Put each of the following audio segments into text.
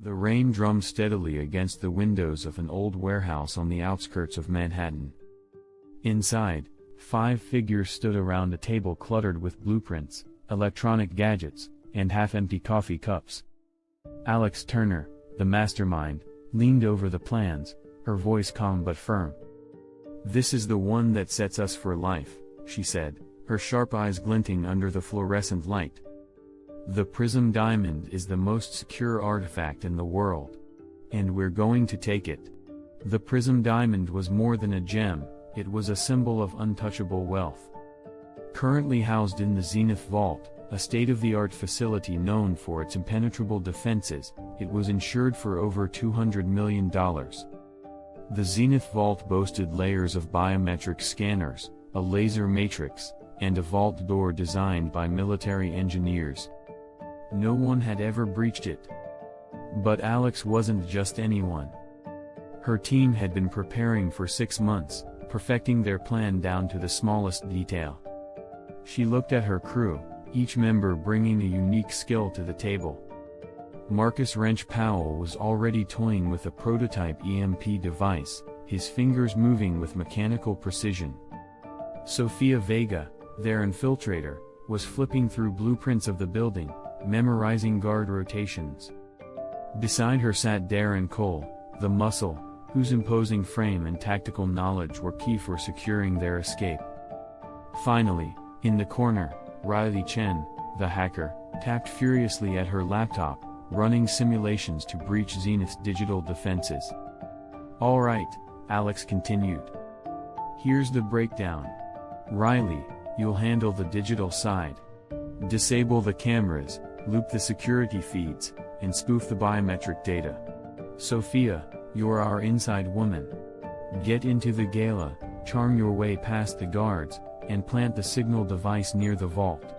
The rain drummed steadily against the windows of an old warehouse on the outskirts of Manhattan. Inside, 5 figures stood around a table cluttered with blueprints, electronic gadgets, and half-empty coffee cups. Alex Turner, the mastermind, leaned over the plans, her voice calm but firm. "This is the one that sets us for life," she said, her sharp eyes glinting under the fluorescent light. "The Prism Diamond is the most secure artifact in the world. And we're going to take it." The Prism Diamond was more than a gem, it was a symbol of untouchable wealth. Currently housed in the Zenith Vault, a state-of-the-art facility known for its impenetrable defenses, it was insured for over $200 million. The Zenith Vault boasted layers of biometric scanners, a laser matrix, and a vault door designed by military engineers. No one had ever breached it. But Alex wasn't just anyone. Her team had been preparing for 6 months, perfecting their plan down to the smallest detail. She looked at her crew, each member bringing a unique skill to the table. Marcus Wrench Powell was already toying with a prototype EMP device, his fingers moving with mechanical precision. Sofia Vega, their infiltrator, was flipping through blueprints of the building, memorizing guard rotations. Beside her sat Darren Cole, the muscle, whose imposing frame and tactical knowledge were key for securing their escape. Finally, in the corner, Riley Chen, the hacker, tapped furiously at her laptop, running simulations to breach Zenith's digital defenses. "All right," Alex continued. "Here's the breakdown. Riley, you'll handle the digital side. Disable the cameras, loop the security feeds, and spoof the biometric data. Sophia, you're our inside woman. Get into the gala, charm your way past the guards, and plant the signal device near the vault.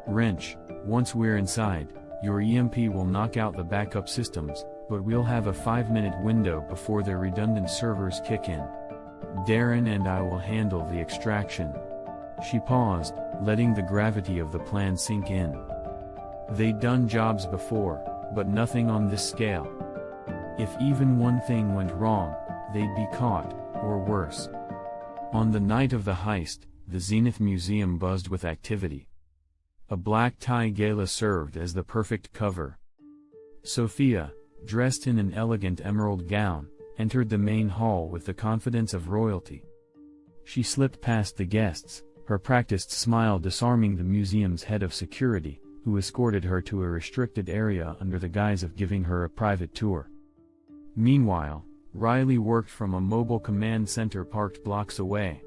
Wrench, once we're inside, your EMP will knock out the backup systems, but we'll have a 5-minute window before their redundant servers kick in. Darren and I will handle the extraction." She paused, letting the gravity of the plan sink in. They'd done jobs before, but nothing on this scale. If even one thing went wrong, they'd be caught, or worse. On the night of the heist, the Zenith Museum buzzed with activity. A black tie gala served as the perfect cover. Sophia, dressed in an elegant emerald gown, entered the main hall with the confidence of royalty. She slipped past the guests, her practiced smile disarming the museum's head of security, who escorted her to a restricted area under the guise of giving her a private tour. Meanwhile, Riley worked from a mobile command center parked blocks away.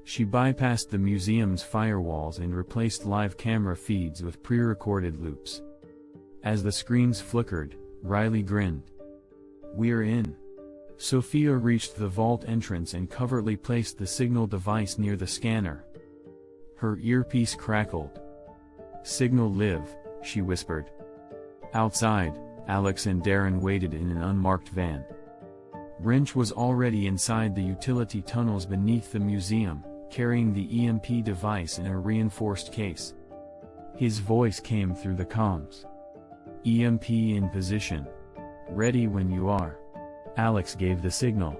She bypassed the museum's firewalls and replaced live camera feeds with pre-recorded loops. As the screens flickered, Riley grinned. "We're in." Sophia reached the vault entrance and covertly placed the signal device near the scanner. Her earpiece crackled. "Signal live," she whispered. Outside, Alex and Darren waited in an unmarked van. Wrench was already inside the utility tunnels beneath the museum, carrying the EMP device in a reinforced case. His voice came through the comms. "EMP in position. Ready when you are." Alex gave the signal.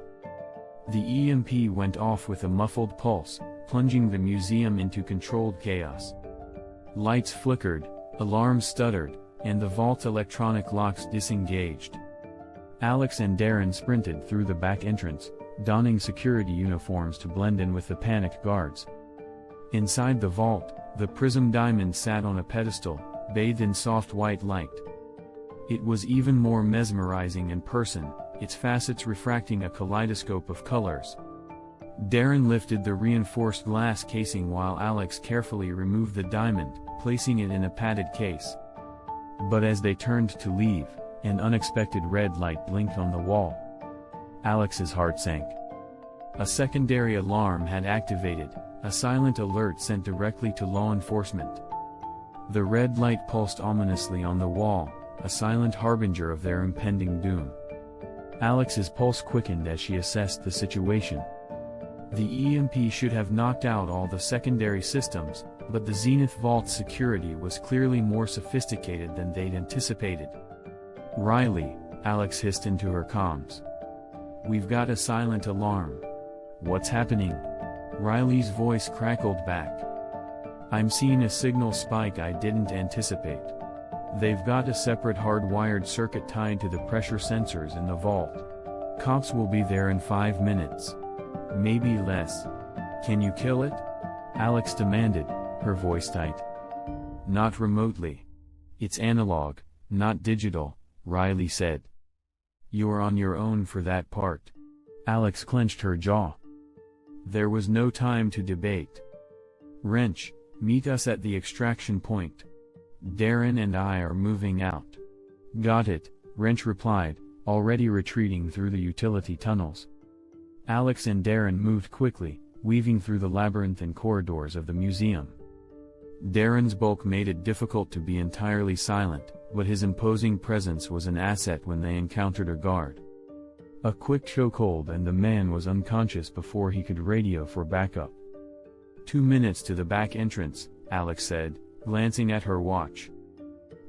The EMP went off with a muffled pulse, plunging the museum into controlled chaos. Lights flickered, alarms stuttered, and the vault's electronic locks disengaged. Alex and Darren sprinted through the back entrance, donning security uniforms to blend in with the panicked guards. Inside the vault, the Prism Diamond sat on a pedestal, bathed in soft white light. It was even more mesmerizing in person, its facets refracting a kaleidoscope of colors. Darren lifted the reinforced glass casing while Alex carefully removed the diamond, placing it in a padded case. But as they turned to leave, an unexpected red light blinked on the wall. Alex's heart sank. A secondary alarm had activated, a silent alert sent directly to law enforcement. The red light pulsed ominously on the wall, a silent harbinger of their impending doom. Alex's pulse quickened as she assessed the situation. The EMP should have knocked out all the secondary systems, but the Zenith Vault's security was clearly more sophisticated than they'd anticipated. "Riley, Alex hissed into her comms. "We've got a silent alarm." "What's happening?" Riley's voice crackled back. "I'm seeing a signal spike I didn't anticipate. They've got a separate hardwired circuit tied to the pressure sensors in the vault. Cops will be there in 5 minutes. Maybe less. Can you kill it?" Alex demanded, her voice tight. "Not remotely. It's analog, not digital," Riley said. "You're on your own for that part." Alex clenched her jaw. There was no time to debate. "Wrench, meet us at the extraction point. Darren and I are moving out." "Got it," Wrench replied, already retreating through the utility tunnels. Alex and Darren moved quickly, weaving through the labyrinthine corridors of the museum. Darren's bulk made it difficult to be entirely silent, but his imposing presence was an asset when they encountered a guard. A quick chokehold and the man was unconscious before he could radio for backup. 2 minutes to the back entrance, Alex said, glancing at her watch.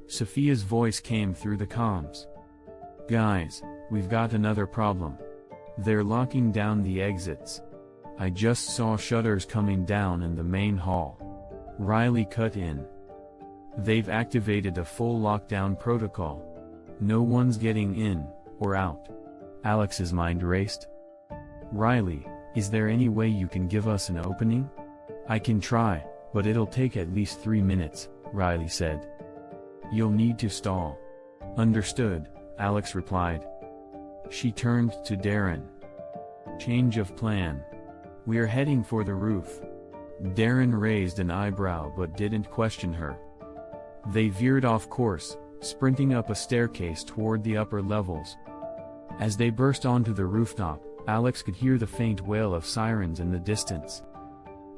Sophia's voice came through the comms. "Guys, we've got another problem. They're locking down the exits. I just saw shutters coming down in the main hall." Riley cut in. "They've activated a full lockdown protocol. No one's getting in, or out." Alex's mind raced. "Riley, is there any way you can give us an opening?" "I can try, but it'll take at least 3 minutes," Riley said. "You'll need to stall." "Understood," Alex replied. She turned to Darren. "Change of plan. We're heading for the roof." Darren raised an eyebrow but didn't question her. They veered off course, sprinting up a staircase toward the upper levels. As they burst onto the rooftop, Alex could hear the faint wail of sirens in the distance.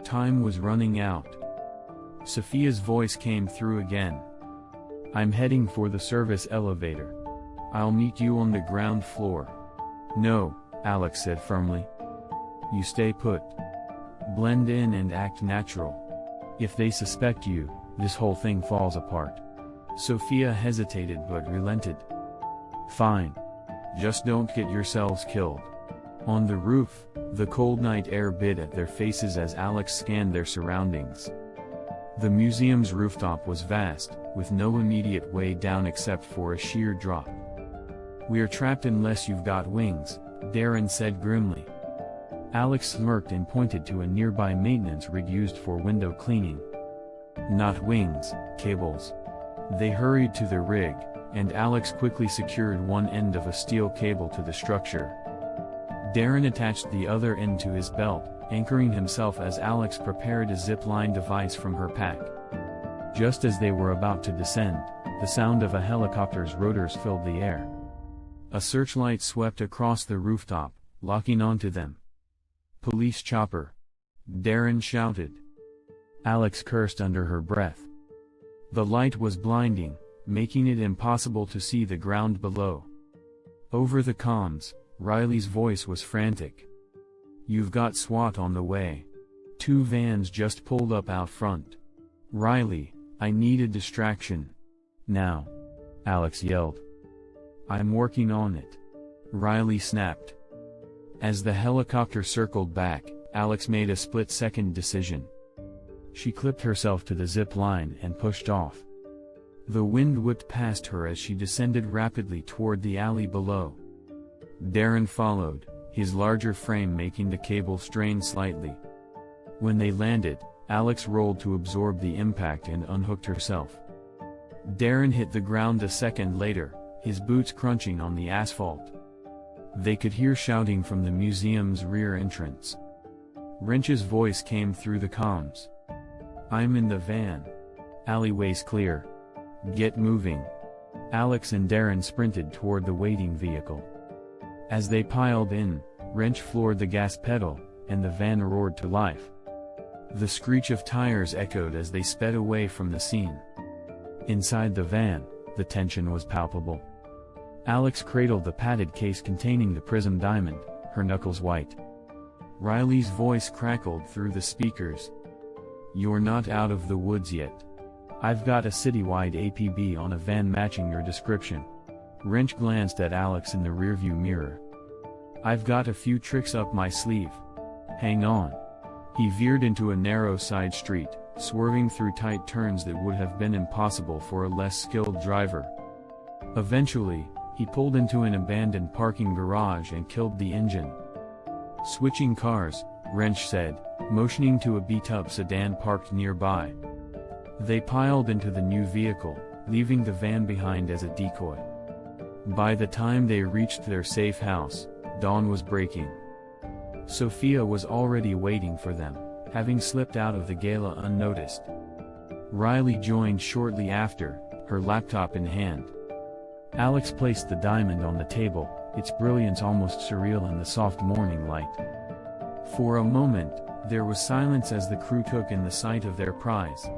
Time was running out. Sophia's voice came through again. "I'm heading for the service elevator. I'll meet you on the ground floor." "No," Alex said firmly. "You stay put. Blend in and act natural. If they suspect you, this whole thing falls apart." Sophia hesitated but relented. "Fine. Just don't get yourselves killed." On the roof, the cold night air bit at their faces as Alex scanned their surroundings. The museum's rooftop was vast, with no immediate way down except for a sheer drop. "We're trapped unless you've got wings," Darren said grimly. Alex smirked and pointed to a nearby maintenance rig used for window cleaning. "Not wings, cables." They hurried to the rig, and Alex quickly secured one end of a steel cable to the structure. Darren attached the other end to his belt, anchoring himself as Alex prepared a zip-line device from her pack. Just as they were about to descend, the sound of a helicopter's rotors filled the air. A searchlight swept across the rooftop, locking onto them. "Police chopper!" Darren shouted. Alex cursed under her breath. The light was blinding, making it impossible to see the ground below. Over the comms, Riley's voice was frantic. "You've got SWAT on the way. 2 vans just pulled up out front. Riley, I need a distraction. Now!" Alex yelled. "I'm working on it," Riley snapped. As the helicopter circled back, Alex made a split-second decision. She clipped herself to the zip line and pushed off. The wind whipped past her as she descended rapidly toward the alley below. Darren followed, his larger frame making the cable strain slightly. When they landed, Alex rolled to absorb the impact and unhooked herself. Darren hit the ground a second later, his boots crunching on the asphalt. They could hear shouting from the museum's rear entrance. Wrench's voice came through the comms. "I'm in the van. Alleyway's clear. Get moving." Alex and Darren sprinted toward the waiting vehicle. As they piled in, Wrench floored the gas pedal, and the van roared to life. The screech of tires echoed as they sped away from the scene. Inside the van, the tension was palpable. Alex cradled the padded case containing the Prism Diamond, her knuckles white. Riley's voice crackled through the speakers. "You're not out of the woods yet. I've got a citywide APB on a van matching your description. Wrench glanced at Alex in the rearview mirror. "I've got a few tricks up my sleeve. Hang on." He veered into a narrow side street, swerving through tight turns that would have been impossible for a less skilled driver. Eventually, he pulled into an abandoned parking garage and killed the engine. "Switching cars," Wrench said, motioning to a beat-up sedan parked nearby. They piled into the new vehicle, leaving the van behind as a decoy. By the time they reached their safe house, dawn was breaking. Sophia was already waiting for them, having slipped out of the gala unnoticed. Riley joined shortly after, her laptop in hand. Alex placed the diamond on the table, its brilliance almost surreal in the soft morning light. For a moment, there was silence as the crew took in the sight of their prize.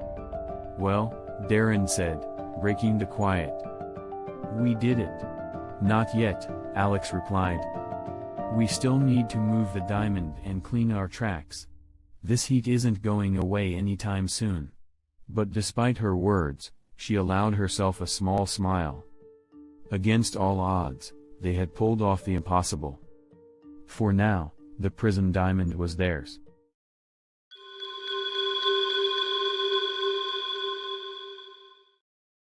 "Well," Darren said, breaking the quiet. "We did it." "Not yet," Alex replied. "We still need to move the diamond and clean our tracks. This heat isn't going away anytime soon." But despite her words, she allowed herself a small smile. Against all odds, they had pulled off the impossible. For now, the Prism Diamond was theirs.